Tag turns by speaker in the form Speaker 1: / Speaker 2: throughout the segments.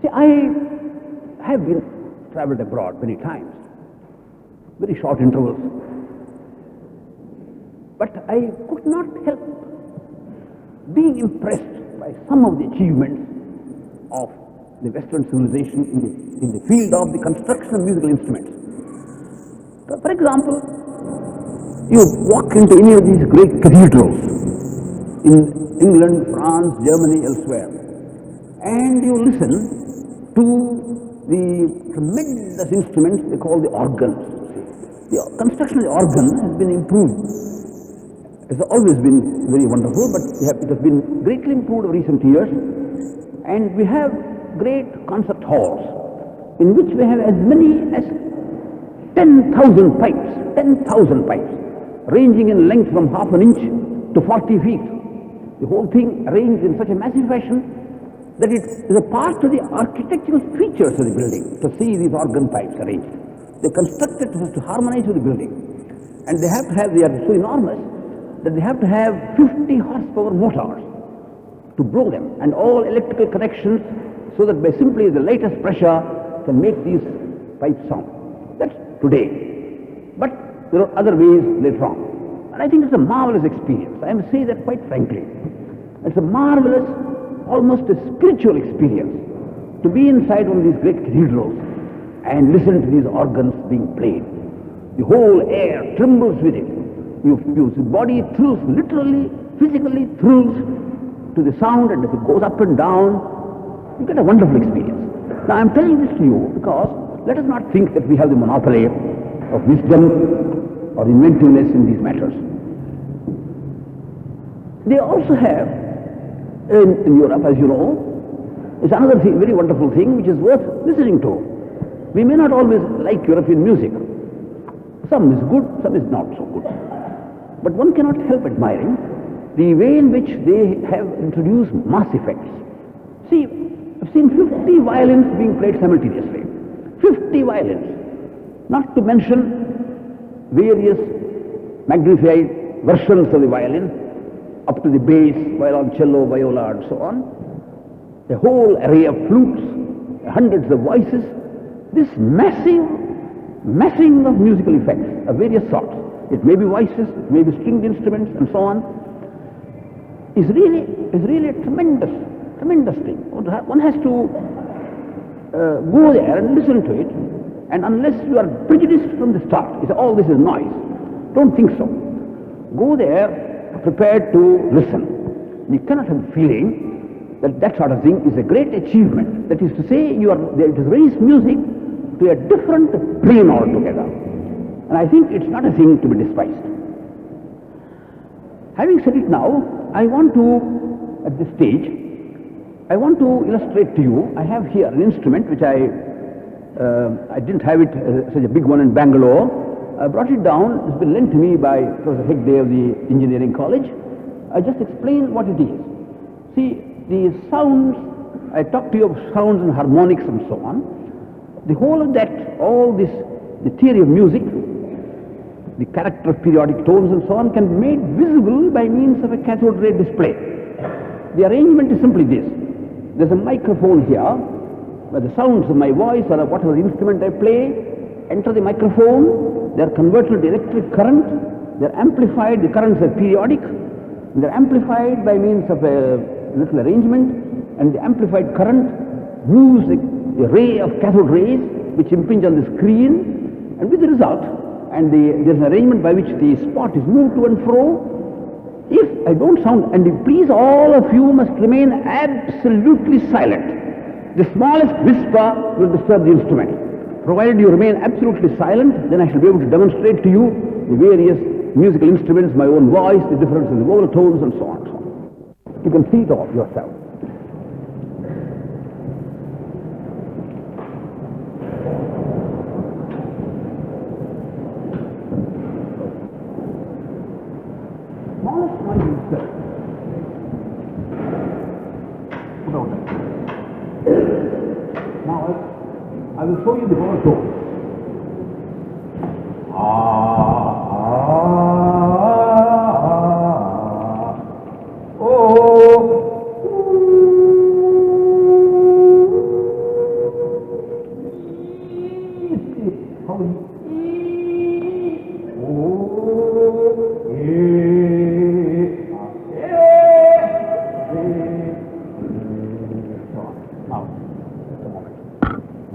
Speaker 1: See, I have been traveled abroad many times, very short intervals, but I could not help being impressed by some of the achievements of the Western civilization in the field of the construction of musical instruments. So, for example, you walk into any of these great cathedrals in England, France, Germany, elsewhere, and you listen to the tremendous instruments they call the organs. The construction of the organ has been improved. It's always been very wonderful, but it has been greatly improved over recent years. And we have great concert halls in which we have as many as 10,000 pipes, 10,000 pipes, ranging in length from half an inch to 40 feet. The whole thing arranged in such a massive fashion that it is a part of the architectural features of the building to see these organ pipes arranged. They constructed to harmonize with the building. And they have to have, they are so enormous that they have to have 50 horsepower motors to blow them, and all electrical connections, so that by simply the lightest pressure can make these pipes sound. That's today. But there are other ways later on. And I think it's a marvelous experience. I must say that quite frankly. It's a marvelous, almost a spiritual experience to be inside one of these great cathedrals and listen to these organs being played. The whole air trembles with it. Your body thrills, literally, physically thrills to the sound, and as it goes up and down, you get a wonderful experience. Now I'm telling this to you because let us not think that we have the monopoly of wisdom or inventiveness in these matters. They also have, in Europe, as you know, is another thing, very wonderful thing which is worth listening to. We may not always like European music. Some is good, some is not so good. But one cannot help admiring the way in which they have introduced mass effects. See, I've seen 50 violins being played simultaneously. 50 violins. Not to mention various magnified versions of the violin, up to the bass, violoncello, viola, and so on. A whole array of flutes, hundreds of voices. This massive massing of musical effects of various sorts. It may be voices, it may be stringed instruments, and so on. Is really a tremendous thing. One has to go there and listen to it, and unless you are prejudiced from the start, you say, all this is noise. Don't think so. Go there prepared to listen. You cannot have the feeling that that sort of thing is a great achievement. That is to say, it has raised music to a different plane altogether. And I think it's not a thing to be despised. Having said it now, I want to, at this stage, I want to illustrate to you, I have here an instrument which I didn't have it such a big one in Bangalore. I brought it down, it's been lent to me by Professor Hegde of the Engineering College. I just explain what it is. See, the sounds, I talked to you of sounds and harmonics and so on. The whole of that, all this, the theory of music, the character of periodic tones and so on can be made visible by means of a cathode ray display. The arrangement is simply this. There's a microphone here, where the sounds of my voice or of whatever instrument I play enter the microphone, they're converted to electric current, they're amplified, the currents are periodic, they're amplified by means of a little arrangement, and the amplified current moves a ray of cathode rays which impinge on the screen, and with the result, and there's an arrangement by which the spot is moved to and fro. If I don't sound, and please all of you must remain absolutely silent. The smallest whisper will disturb the instrument. Provided you remain absolutely silent, then I shall be able to demonstrate to you the various musical instruments, my own voice, the difference in the vocal tones, and so on and so on. You can see it all yourself. Smallest one is this. Now, I will show you the whole tone.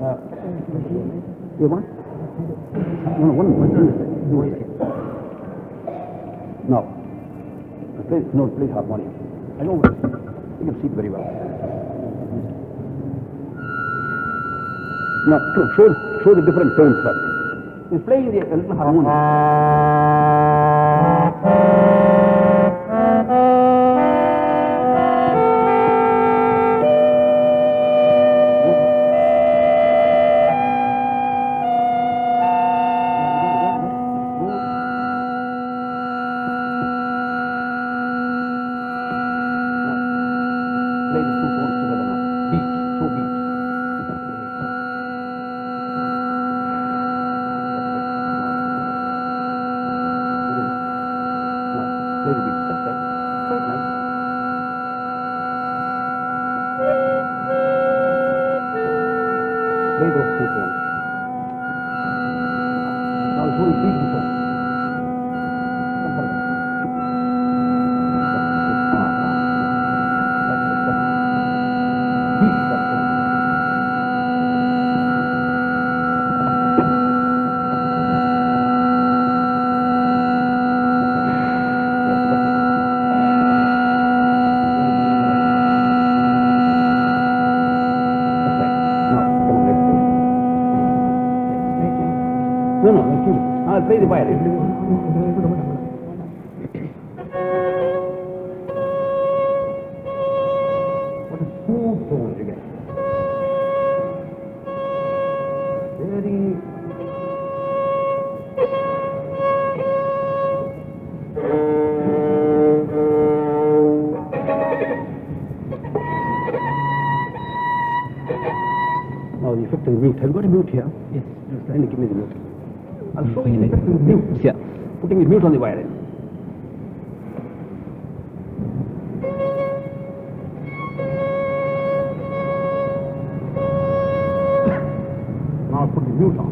Speaker 1: You want? No, one. No. Play harmonium. I know what you can see it very well. Now, show the different tones first. He's playing a little harmonium. Play the two tones together now. Beats, two beats. Play the beats, that's right. Quite nice. Play those two tones. Now it's only beat tone. Come further. Beat that tone. No, let's do it. I'll play the violin. What a smooth tone you get. Very... Now the effect of the mute. Have you got a mute here? Yes. Kindly give me the mute. I'll show you the effect of the mute. Yeah. Putting the mute on the violin. Now I'll put the mute on.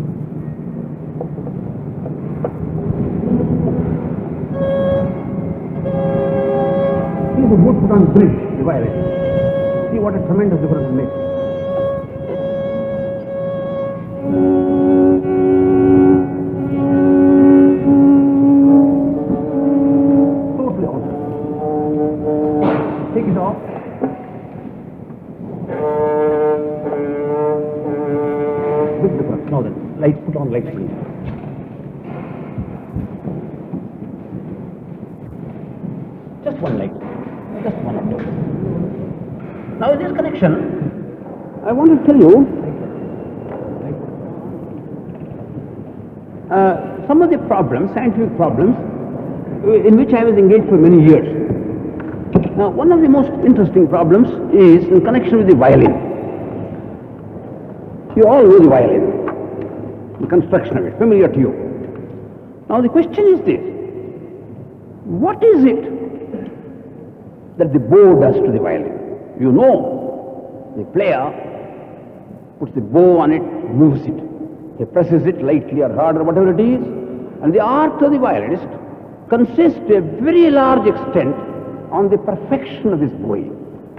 Speaker 1: See the mute put on bridge, the violin. See what a tremendous difference it makes. Totally altered. Take it off. Big difference. Now then, light, put on light please. Just one light. Just one of those. Now in this connection, I want to tell you some of the problems, scientific problems, in which I was engaged for many years. Now, one of the most interesting problems is in connection with the violin. You all know the violin, the construction of it, familiar to you. Now, the question is this: what is it that the bow does to the violin? You know, the player puts the bow on it, moves it. He presses it lightly or hard or whatever it is, and the art of the violinist consists to a very large extent on the perfection of his bowing.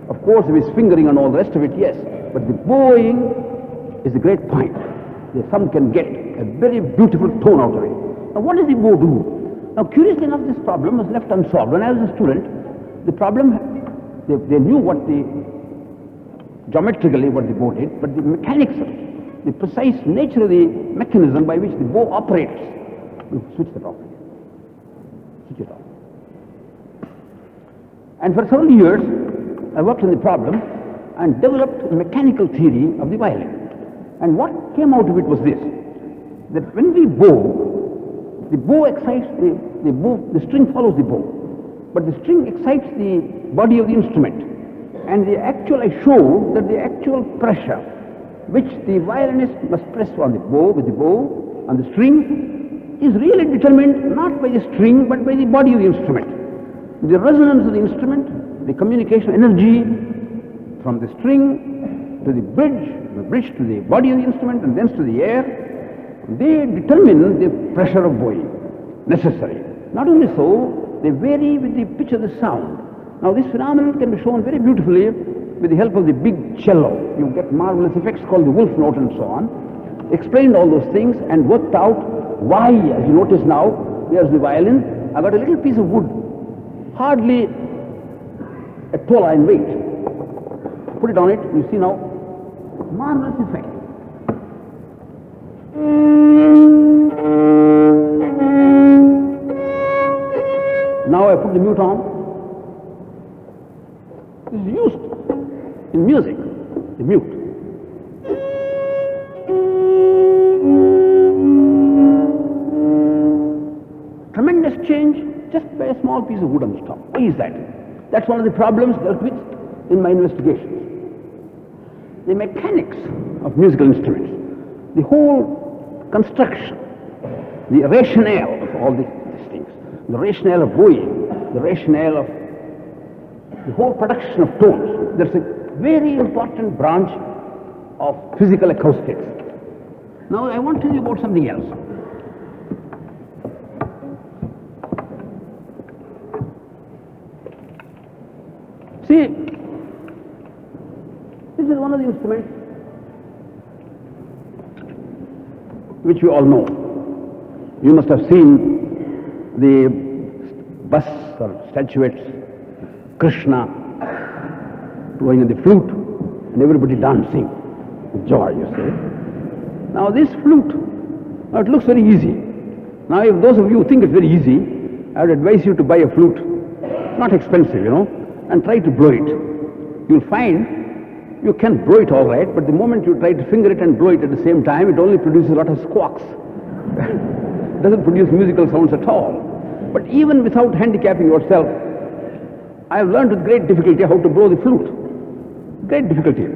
Speaker 1: Of course, of his fingering and all the rest of it, yes, but the bowing is the great point. Some can get a very beautiful tone out of it. Now, what does the bow do? Now, curiously enough, this problem was left unsolved. When I was a student, the problem, they knew what the, geometrically what the bow did, but the mechanics of it, the precise nature of the mechanism by which the bow operates. You switch that off. Switch it off. And for several years, I worked on the problem and developed a mechanical theory of the violin. And what came out of it was this: that when we bow, the bow excites the bow, the string follows the bow, but the string excites the body of the instrument. And I show that the actual pressure which the violinist must press on the bow, with the bow, on the string, is really determined not by the string but by the body of the instrument. The resonance of the instrument, the communication energy from the string to the bridge to the body of the instrument and thence to the air, they determine the pressure of bowing necessary. Not only so, they vary with the pitch of the sound. Now this phenomenon can be shown very beautifully with the help of the big cello, you get marvelous effects called the wolf note and so on. Explained all those things and worked out why, as you notice now, here's the violin. I got a little piece of wood, hardly a tola in weight. Put it on it, you see now, marvelous effect. Now I put the mute on. This is used in music, the mute. Tremendous change just by a small piece of wood on the top. Why is that? That's one of the problems dealt with in my investigations. The mechanics of musical instruments, the whole construction, the rationale of all these things, the rationale of bowing, the rationale of the whole production of tones. There's a very important branch of physical acoustics. Now I want to tell you about something else. See, this is one of the instruments which you all know. You must have seen the busts or statuettes, Krishna blowing on the flute and everybody dancing with joy, you see. Now this flute, now it looks very easy. Now if those of you think it's very easy, I would advise you to buy a flute. It's not expensive, you know, and try to blow it. You'll find you can blow it all right, but the moment you try to finger it and blow it at the same time, it only produces a lot of squawks. It doesn't produce musical sounds at all. But even without handicapping yourself, I have learned with great difficulty how to blow the flute. Great difficulty.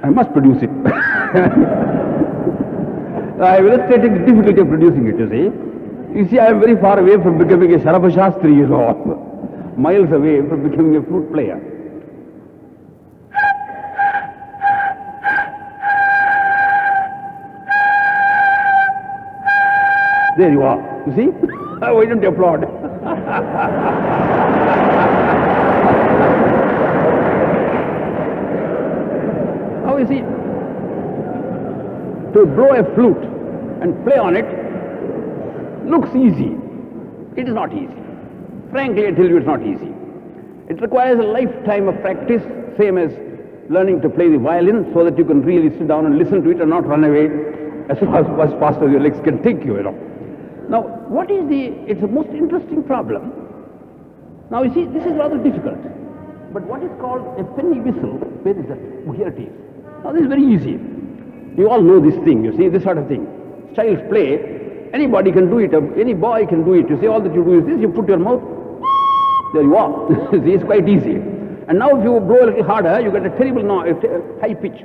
Speaker 1: I must produce it. I have illustrated the difficulty of producing it, you see. You see, I am very far away from becoming a Sharapa Shastri, you know, miles away from becoming a flute player. There you are, you see? Why don't you applaud? Now you see, to blow a flute and play on it looks easy. It is not easy. Frankly, I tell you, it's not easy. It requires a lifetime of practice, same as learning to play the violin, so that you can really sit down and listen to it and not run away as fast as your legs can take you, you know. Now, it's a most interesting problem. Now, you see, this is rather difficult. But what is called a penny whistle, where is that? Oh, here it is. Now, this is very easy. You all know this thing, you see, this sort of thing. Child's play, anybody can do it, any boy can do it. You see, all that you do is this, you put your mouth, there you are. See, it's quite easy. And now if you blow a little harder, you get a terrible high pitch.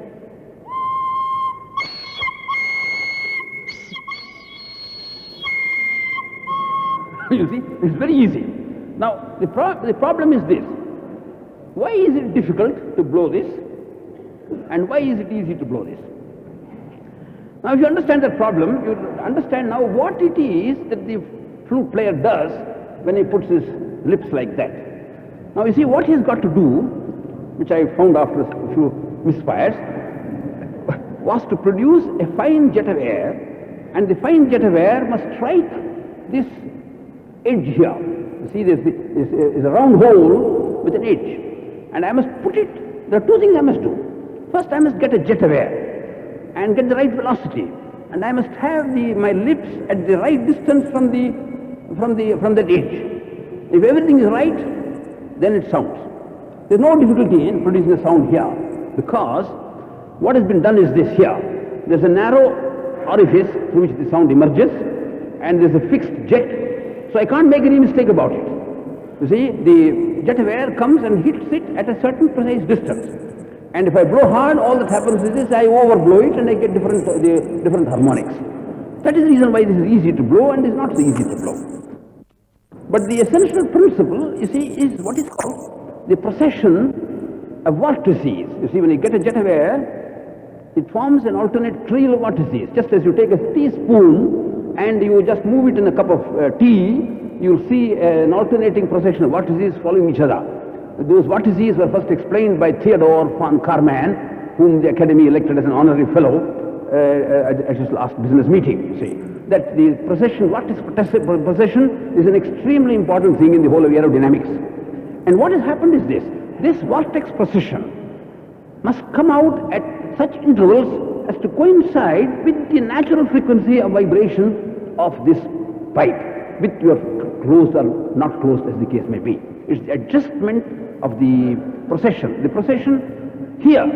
Speaker 1: You see, it's very easy. Now, the problem is this. Why is it difficult to blow this? And why is it easy to blow this? Now, if you understand that problem, you understand now what it is that the flute player does when he puts his lips like that. Now, you see, what he's got to do, which I found after a few misfires, was to produce a fine jet of air, and the fine jet of air must strike this edge here. You see, there's a round hole with an edge, and I must put it. There are two things I must do. First, I must get a jet of air and get the right velocity, and I must have my lips at the right distance from that edge. If everything is right, then it sounds. There's no difficulty in producing a sound here, because what has been done is this here. There's a narrow orifice through which the sound emerges, and there's a fixed jet, so I can't make any mistake about it. You see, the jet of air comes and hits it at a certain precise distance. And if I blow hard, all that happens is this, I overblow it and I get different harmonics. That is the reason why this is easy to blow and is not so easy to blow. But the essential principle, you see, is what is called the procession of vortices. You see, when you get a jet of air, it forms an alternate trail of vortices. Just as you take a teaspoon and you just move it in a cup of tea, you'll see an alternating procession of vortices following each other. Those vortices were first explained by Theodore von Karman, whom the Academy elected as an honorary fellow at his last business meeting. You see, that the procession, vortex procession is an extremely important thing in the whole of aerodynamics. And what has happened is this vortex procession must come out at such intervals as to coincide with the natural frequency of vibration of this pipe, with your closed or not closed as the case may be. It's the adjustment of the procession. The procession here,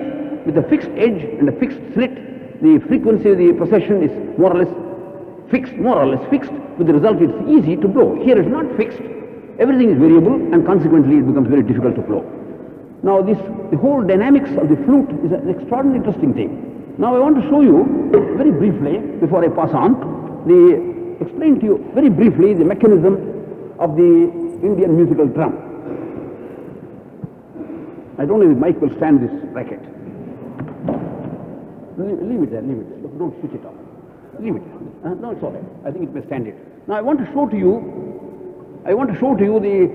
Speaker 1: with a fixed edge and a fixed slit, the frequency of the procession is more or less fixed, with the result it's easy to blow. Here it's not fixed, everything is variable, and consequently it becomes very difficult to blow. Now the whole dynamics of the flute is an extraordinarily interesting thing. Now I want to show you very briefly, before I pass on, explain to you very briefly the mechanism of the Indian musical drum. I don't know if the mic will stand this racket. Leave it there. Look, don't switch it off. Leave it. No, it's all right. I think it may stand it. Now I want to show to you the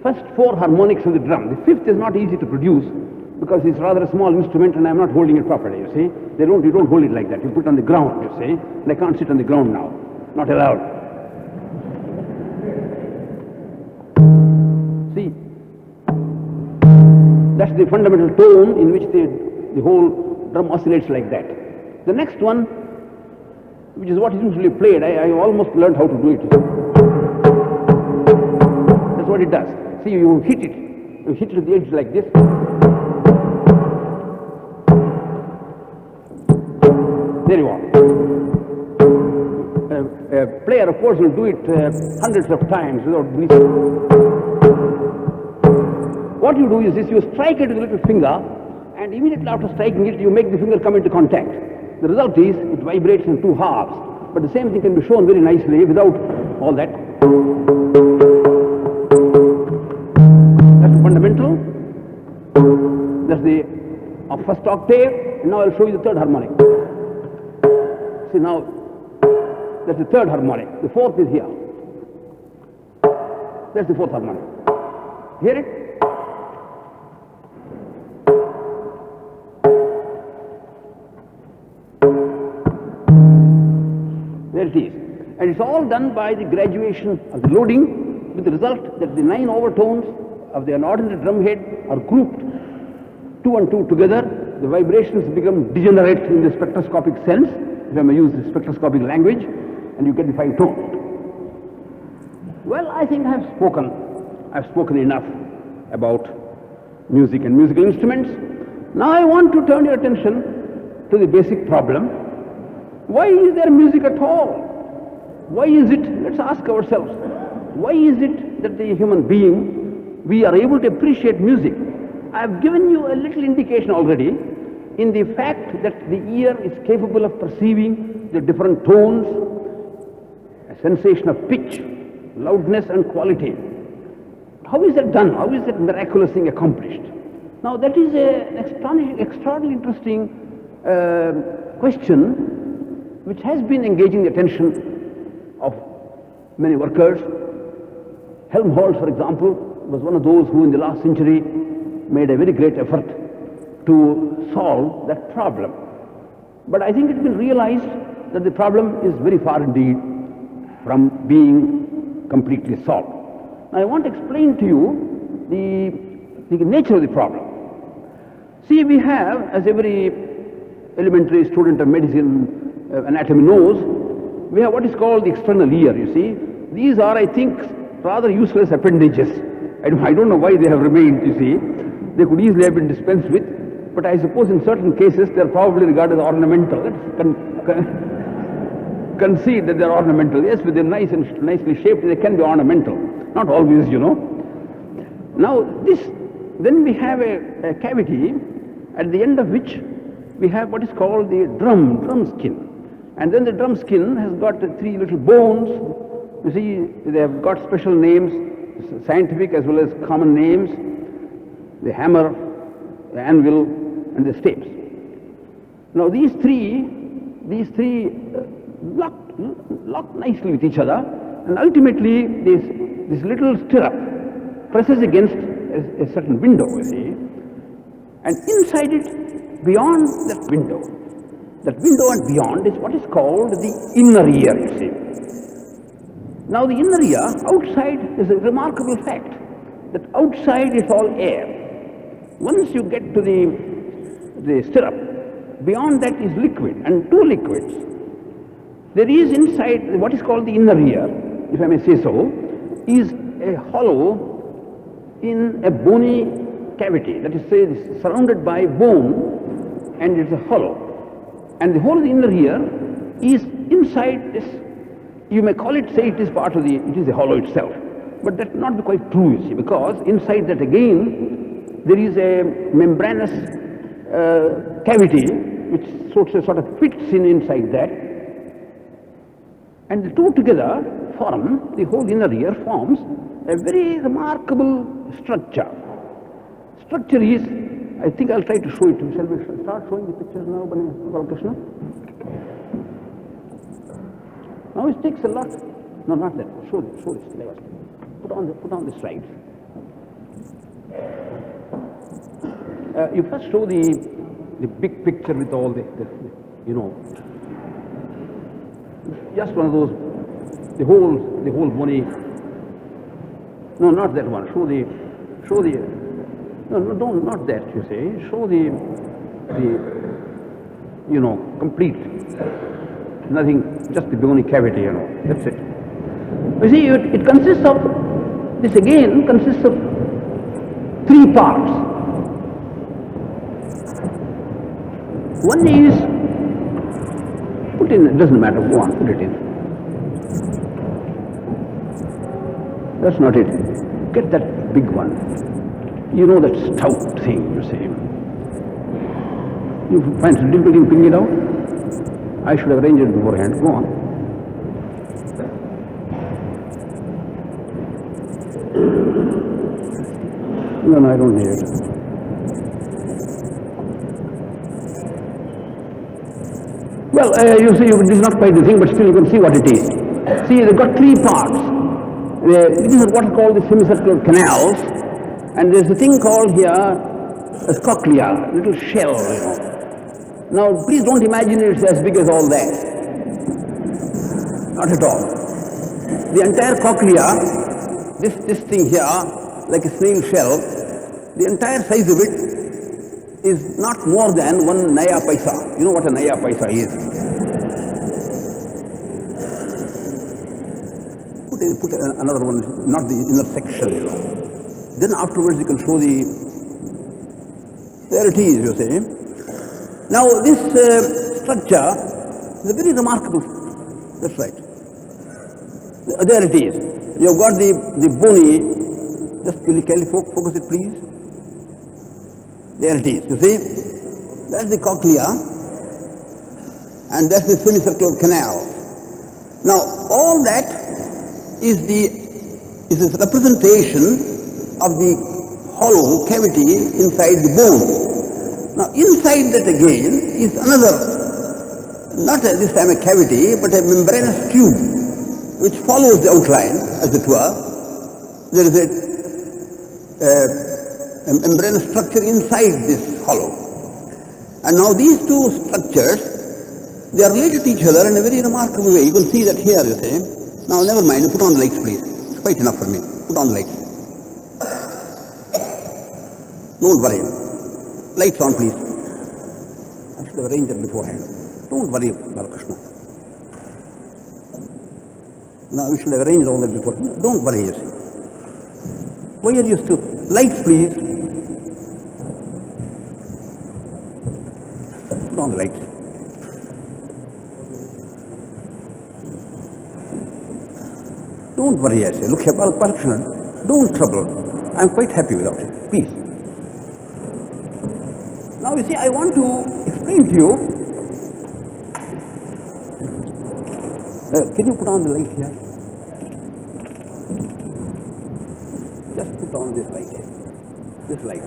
Speaker 1: first four harmonics of the drum. The fifth is not easy to produce because it's rather a small instrument and I'm not holding it properly, you see. You don't hold it like that. You put it on the ground, you see. And I can't sit on the ground now. Not allowed. See, that's the fundamental tone in which the whole drum oscillates like that. The next one, which is what is usually played, I almost learned how to do it. That's what it does. See, you hit it at the edge like this. There you are. A player, of course, will do it hundreds of times without breathing. What you do is this, you strike it with a little finger, and immediately after striking it, you make the finger come into contact. The result is, it vibrates in two halves. But the same thing can be shown very nicely without all that. That's the fundamental. That's the first octave. And now I'll show you the third harmonic. See now, that's the third harmonic. The fourth is here. That's the fourth harmonic. Hear it? There it is. And it's all done by the graduation of the loading, with the result that the 9 overtones of the ordinary drum head are grouped 2 and 2 together. The vibrations become degenerate in the spectroscopic sense, if I may use the spectroscopic language, and you get the 5 tones. Well, I think I've spoken enough about music and musical instruments. Now I want to turn your attention to the basic problem. Why is there music at all? Why is it, let's ask ourselves, why is it that the human being, we are able to appreciate music? I have given you a little indication already in the fact that the ear is capable of perceiving the different tones, a sensation of pitch, loudness and quality. How is that done? How is that miraculous thing accomplished? Now that is an extraordinarily interesting question which has been engaging the attention of many workers. Helmholtz, for example, was one of those who in the last century made a very great effort to solve that problem. But I think it's been realized that the problem is very far indeed from being completely solved. Now I want to explain to you the nature of the problem. See, we have, as every elementary student of medicine, anatomy knows, we have what is called the external ear, you see. These are, I think, rather useless appendages. I don't know why they have remained, you see. They could easily have been dispensed with, but I suppose in certain cases they are probably regarded as ornamental. Let's concede that they are ornamental. Yes, with their nicely shaped, they can be ornamental. Not always, you know. Now then we have a cavity at the end of which we have what is called the drum skin. And then the drum skin has got 3 little bones You see, they have got special names, scientific as well as common names, the hammer, the anvil, and the stakes. Now these three lock nicely with each other, and ultimately this little stirrup presses against a certain window, you see, and inside it, beyond that window and beyond is what is called the inner ear, you see. Now the inner ear, outside, is a remarkable fact, that outside is all air. Once you get to the stirrup, beyond that is liquid, and two liquids. There is inside what is called the inner ear, if I may say so, is a hollow in a bony cavity, that is, say, it's surrounded by bone, and it's a hollow. And the whole of the inner ear is inside this. You may call it, say it is part of it is the hollow itself. But that not be quite true, you see, because inside that again, there is a membranous cavity which sort of fits inside that. And the two together form, the whole inner ear forms a very remarkable structure. Structure is, I think I'll try to show it to you. Shall we start showing the pictures now, Krishna? Now it takes a lot. No, not that. Show this. Put on the slides. You first show the big picture with all the just one of those, the whole bony. No, not that one. Show the. No, don't, not that, you say. Show the complete. Nothing, just the bony cavity, that's it. You see, it consists of, this again consists of three parts. One is, put in, it doesn't matter, go on, put it in. That's not it. Get that big one. You know that stout thing, you see. You find it difficult in picking it out? I should have arranged it beforehand. Go on. No, I don't need it. Well, you see, this is not quite the thing, but still you can see what it is. See, they've got three parts. These are what are called the semicircular canals, and there's a thing called here a cochlea, little shell, Now, please don't imagine it's as big as all that. Not at all. The entire cochlea, this thing here, like a snail shell, the entire size of it is not more than 1 naya paisa. You know what a naya paisa is? Put another one, not the inner section, Then afterwards you can show there it is, you see. Now this structure is a very remarkable, that's right. There it is. You've got the bony, just really carefully focus it please. There it is, you see. That's the cochlea and that's the semicircular canal. Now all that is a representation of the hollow cavity inside the bone. Now inside that again is another, not this time a cavity, but a membranous tube which follows the outline, as it were. There is a membranous structure inside this hollow. And now these two structures, they are related to each other in a very remarkable way. You can see that here, you see. Now never mind, put on the lights please. It's quite enough for me. Put on the lights. Don't worry. Lights on, please. I should have arranged it beforehand. Don't worry, Balakrishna. Now we should have arranged all that before. Don't worry, you see. Why are you still? Lights, please. Put on the lights. Don't worry, I say. Look here, Balakrishna. Don't trouble. I'm quite happy without it. Please. Now you see, I want to explain to you. Can you put on the light here? Just put on this light here. This light.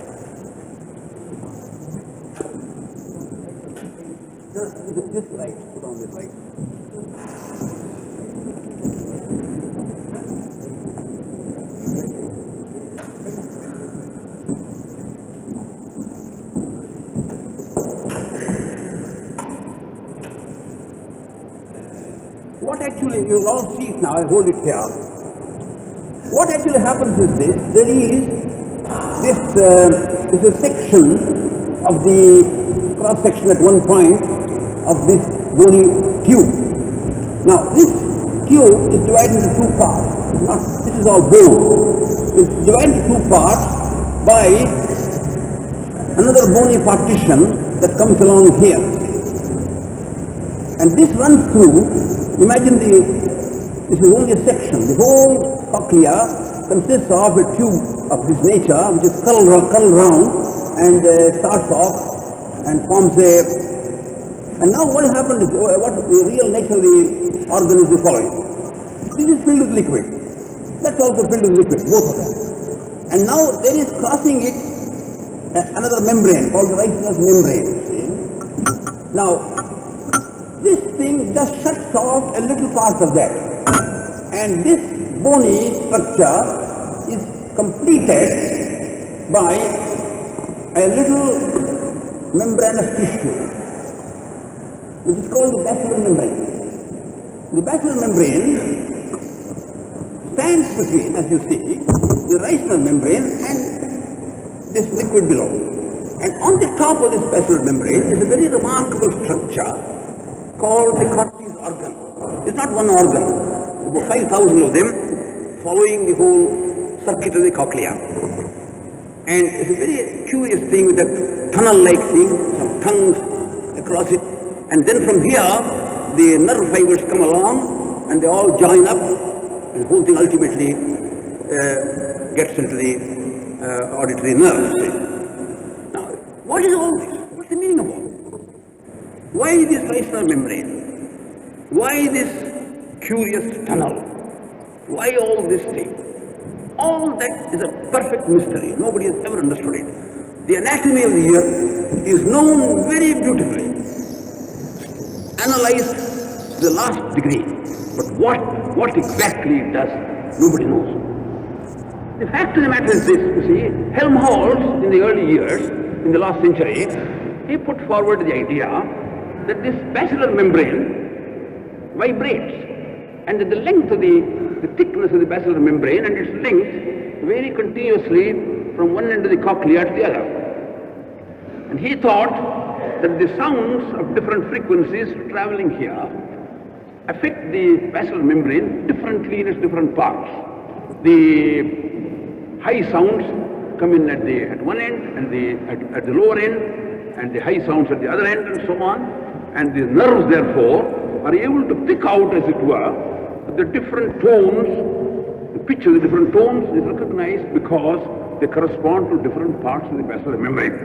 Speaker 1: This light. Put on this light. What actually, you will all see it now, I hold it here. What actually happens is this, there is a section of the cross-section at one point of this bony tube. Now this tube is divided into two parts. This is all bone. It's divided into two parts by another bony partition that comes along here. And this runs through, imagine this is only a section. The whole cochlea consists of a tube of this nature, which is curled round and starts off and forms a. And now what happens is, what the real nature of the organ is the following. This is filled with liquid. That's also filled with liquid, both of them. And now there is crossing it another membrane called the rightness membrane. See? Now, this thing just shuts off a little part of that, and this bony structure is completed by a little membranous tissue, which is called the basilar membrane. The basilar membrane stands between, as you see, the rhizoidal membrane and this liquid below. And on the top of this basilar membrane is a very remarkable structure called the Cortese organ. It's not one organ, about 5,000 of them following the whole circuit of the cochlea. And it's a very curious thing with a tunnel-like thing, some tongues across it. And then from here, the nerve fibers come along and they all join up, and the whole thing ultimately gets into the auditory nerves. Now, what is all this? What's the meaning of all this? Why this rhizoidal membrane? Why this curious tunnel? Why all this thing? All that is a perfect mystery. Nobody has ever understood it. The anatomy of the ear is known very beautifully, analyzed to the last degree. But what exactly it does, nobody knows. The fact of the matter is this, you see, Helmholtz in the early years, in the last century, he put forward the idea that this basilar membrane vibrates, and that the length of the thickness of the basilar membrane and its length vary continuously from one end of the cochlea to the other. And he thought that the sounds of different frequencies traveling here affect the basilar membrane differently in its different parts. The high sounds come in at one end, and at the lower end, and the high sounds at the other end, and so on. And the nerves, therefore, are able to pick out, as it were, the different tones. The pitch of the different tones is recognized because they correspond to different parts of the basilar membrane.